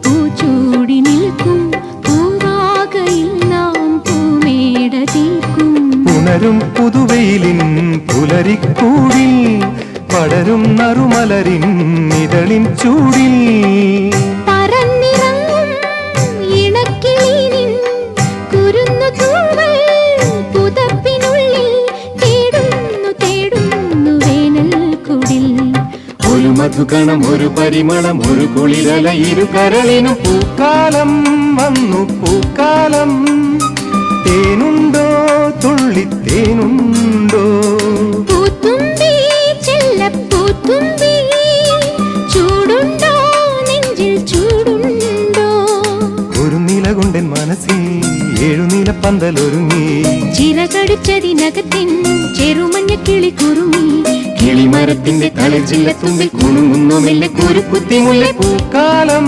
പൂച്ചൂടി നിൽക്കും പൂവാകയിൽ നാം പൂമേട തീർക്കും. ഉണരും പുതുവെയിലിൻ പുലരിക്കൂടിൽ പടരും നറുമലരിൻ ഇതളിൻ ചൂടിൽ പറന്നിറങ്ങും ഇണക്കിളീനിൻ കുരുന്നു തൂവൽ പുതപ്പിനുള്ളിൽ തേടുന്നു തേടുന്നു വേനൽ കുടിൽ. ഒരു മധുകണം ഒരു പരിമളം ഒരു കുളിരല ഇരു കരളിനും പൂക്കാലം വന്നു പൂക്കാലം. തേനുണ്ടോ തുള്ളിത്തേനുണ്ടോ പൂത്തുമ്പി ചെല്ലപ്പൂത്തുമ്പി ചൂടുണ്ടോ നെഞ്ചിൽ ചൂടുണ്ടോ. ഒരു നിലകൊണ്ടൻ മനസ്സിൽ ഏഴുനില പന്തലൊരുങ്ങി ചിറകടിച്ചതിനകത്തിൻ ചെറുമഞ്ഞ കിളി കുറുമി. കിളിമരത്തിന്റെ കളിച്ചില്ല തുമ്പിൽ കുണുങ്ങുന്നു മെല്ലെ കുരുക്കുത്തി മുല്ല പൂക്കാലം.